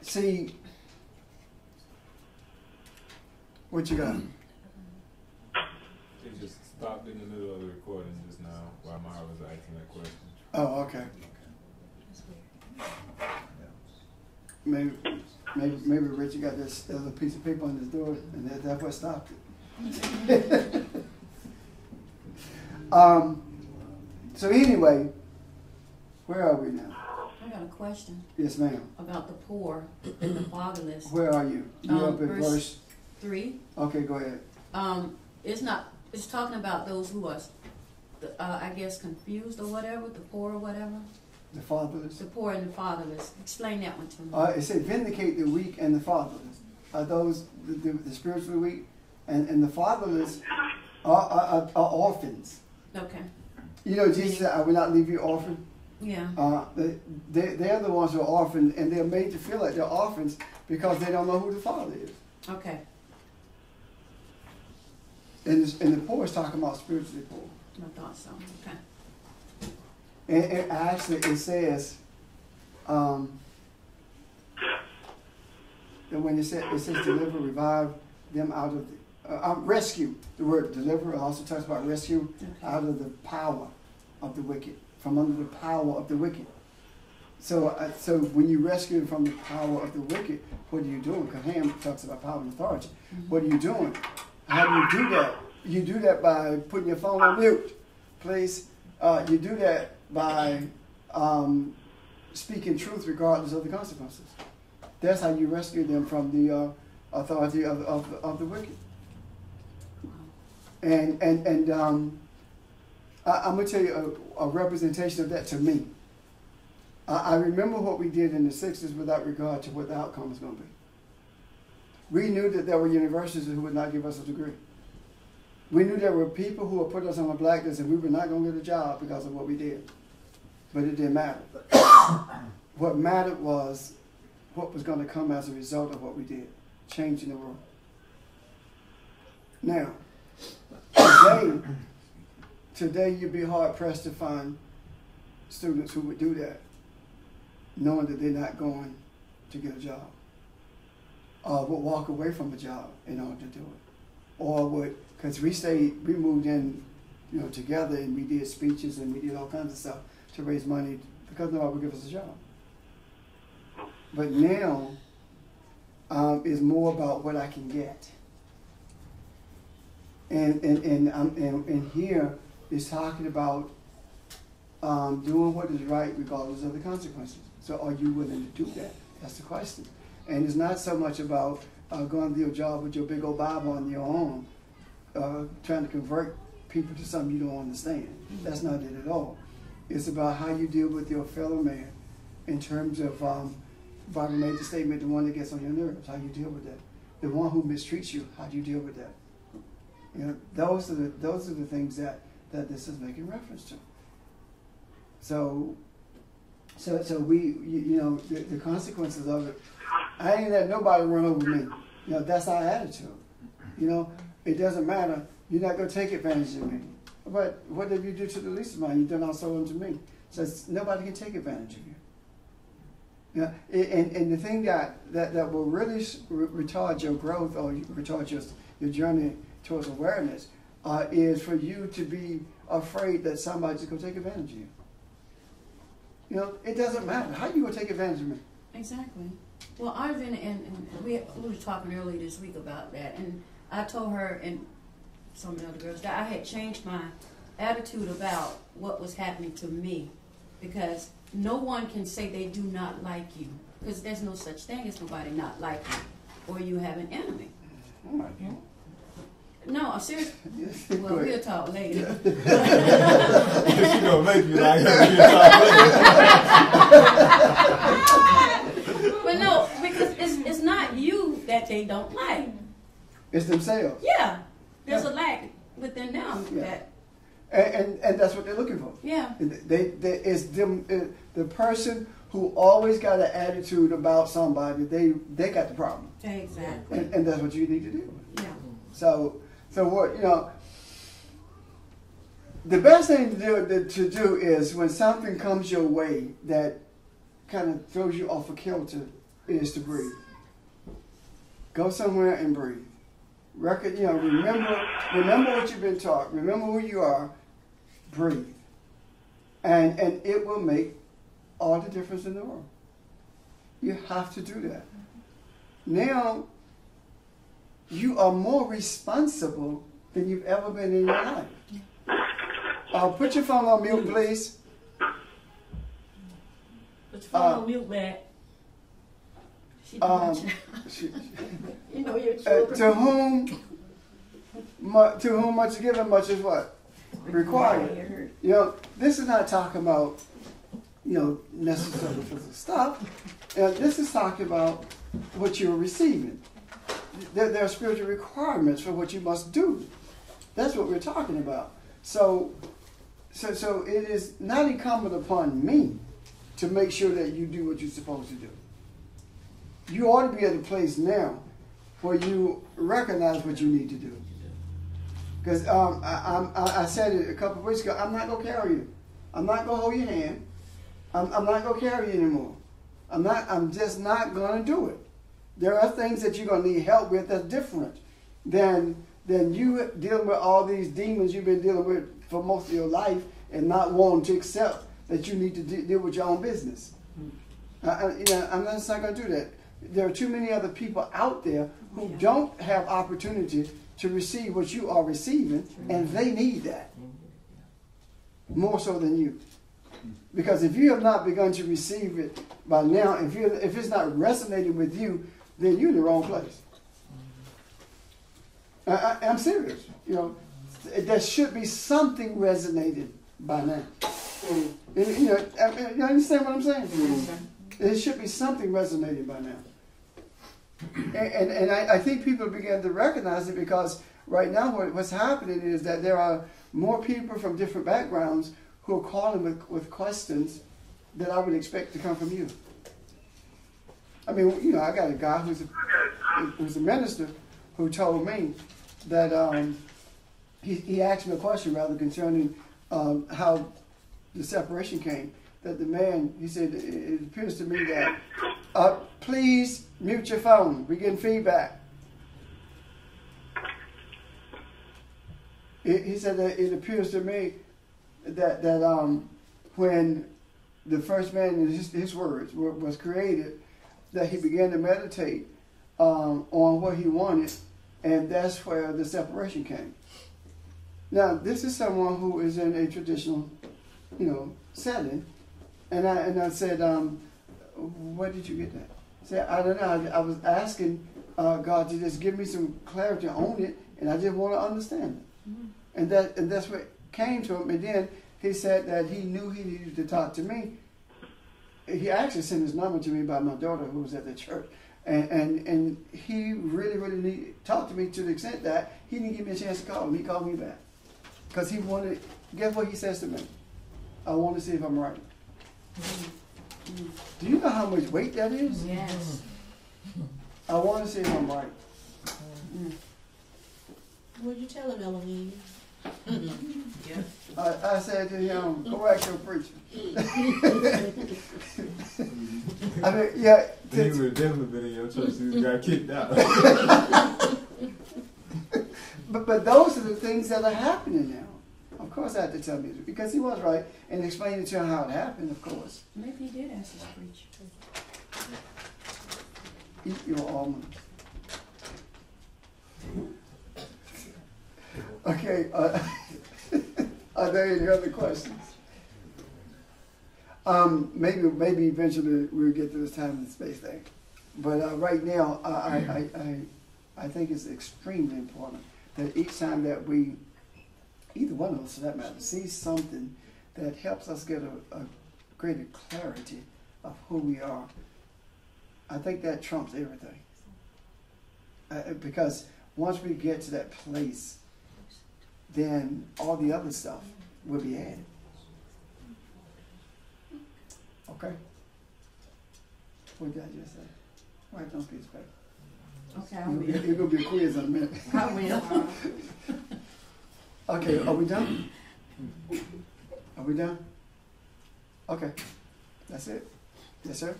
See, what you got? It just stopped in the middle of the recording just now while Mara was asking that question. Oh, okay. Maybe Richard got this little piece of paper on his door, and that's what stopped it. So anyway, where are we now? I got a question. Yes, ma'am. About the poor and the fatherless. Where are you? You up in verse 3. Okay, go ahead. It's talking about those who are, I guess, confused or whatever, the poor or whatever. The fatherless. The poor and the fatherless. Explain that one to me. It said, vindicate the weak and the fatherless. Are those the spiritually weak? And the fatherless are orphans. Okay. You know, Jesus said, I will not leave you orphan. Yeah. They're the ones who are orphaned, and they're made to feel like they're orphans because they don't know who the father is. Okay. And the poor is talking about spiritually poor. I thought so. Okay. And actually, it says, that when it says deliver, revive them out of the, rescue. The word deliver also talks about rescue out of the power of the wicked, from under the power of the wicked. So when you rescue them from the power of the wicked, what are you doing? Because Ham talks about power and authority. Mm-hmm. What are you doing? How do you do that? You do that by putting your phone on mute, please. You do that by speaking truth regardless of the consequences. That's how you rescue them from the authority of the wicked. And I'm going to tell you a representation of that to me. I remember what we did in the 60s without regard to what the outcome was going to be. We knew that there were universities who would not give us a degree. We knew there were people who would put us on a blacklist and we were not going to get a job because of what we did. But it didn't matter. What mattered was what was going to come as a result of what we did, changing the world. Now, today you'd be hard-pressed to find students who would do that, knowing that they're not going to get a job, or would walk away from a job in order to do it, or would, because we moved in, together, and we did speeches and we did all kinds of stuff to raise money because nobody would give us a job. But now it's more about what I can get, and here it's talking about doing what is right regardless of the consequences. So are you willing to do that? That's the question. And it's not so much about going to your job with your big old Bible on your arm, trying to convert people to something you don't understand. That's not it at all. It's about how you deal with your fellow man in terms of, Bible made the statement, the one that gets on your nerves, how you deal with that. The one who mistreats you, how do you deal with that? Those are the things that this is making reference to. So we, the consequences of it, I ain't let nobody run over me. That's our attitude. It doesn't matter. You're not going to take advantage of me. But what did you do to the least of mine? You've done also unto me. So nobody can take advantage of you. And the thing that will really retard your growth or retard your journey towards awareness is for you to be afraid that somebody's going to take advantage of you. It doesn't matter. How are you going to take advantage of me? Exactly. Well, Arvin and we were talking earlier this week about that, and I told her and some of the other girls that I had changed my attitude about what was happening to me, because no one can say they do not like you, because there's no such thing as nobody not like you, or you have an enemy. Oh, my God. No, seriously. Well, we'll talk later. She's gonna make you like her. We'll talk later. But no, because it's not you that they don't like. It's themselves. Yeah, there's a lack within them that. And that's what they're looking for. Yeah. It's the person who always got an attitude about somebody. They got the problem. Exactly. And that's what you need to do. Yeah. So what the best thing to do is when something comes your way that kind of throws you off a kilter, is to breathe. Go somewhere and breathe. Remember what you've been taught. Remember who you are. Breathe. And it will make all the difference in the world. You have to do that. Now, you are more responsible than you've ever been in your life. Put your phone on mute, please. Put your phone on mute, man. You know your children. To whom much is given, much is what? Required. This is not talking about, necessarily physical stuff. This is talking about what you're receiving. There are spiritual requirements for what you must do. That's what we're talking about. So it is not incumbent upon me to make sure that you do what you're supposed to do. You ought to be at a place now where you recognize what you need to do. Because I said it a couple of weeks ago, I'm not going to carry you. I'm not going to hold your hand. I'm not going to carry you anymore. I'm just not going to do it. There are things that you're going to need help with that's different than you dealing with all these demons you've been dealing with for most of your life and not wanting to accept that you need to deal with your own business. I'm just not going to do that. There are too many other people out there who don't have opportunity to receive what you are receiving, and they need that more so than you. Because if you have not begun to receive it by now, if it's not resonating with you, then you're in the wrong place. I'm serious. There should be something resonated by now. You understand what I'm saying? There should be something resonating by now. And I think people begin to recognize it because right now what's happening is that there are more people from different backgrounds who are calling with questions that I would expect to come from you. I mean, I got a guy who's a minister who told me that he asked me a question rather concerning how the separation came. That the man, he said, it appears to me that, please mute your phone. We're getting feedback. He said that it appears to me that when the first man, in his words, was created, that he began to meditate on what he wanted, and that's where the separation came. Now, this is someone who is in a traditional, setting. And I said, where did you get that? I said, I don't know. I was asking God to just give me some clarity on it, and I just want to understand it. Mm-hmm. And that's what came to him. And then he said that he knew he needed to talk to me. He actually sent his number to me by my daughter who was at the church. And he really, really needed to talk to me to the extent that he didn't give me a chance to call him. He called me back. Because he wanted, guess what he says to me? I want to see if I'm right. Mm-hmm. Do you know how much weight that is? Yes. I want to see if I'm right. Mm. What'd you tell him, Elohim? Yeah. I said to him, go ask your preacher. I mean, yeah. He would have definitely been in your church. He got kicked out. But those are the things that are happening now. Of course I had to tell him because he was right and explain it to him how it happened, of course. Maybe he did ask his preacher. Eat your almonds. Okay, are there any other questions? Maybe eventually we'll get to this time and space thing. But right now, I think it's extremely important that each time that we, either one of us for that matter, see something that helps us get a greater clarity of who we are, I think that trumps everything. Because once we get to that place, then all the other stuff will be added. Okay? What did I just say? Write down a piece of paper. Okay, I will. It's going to be a quiz in a minute. I will. Okay, are we done? Are we done? Okay. That's it. Yes, sir?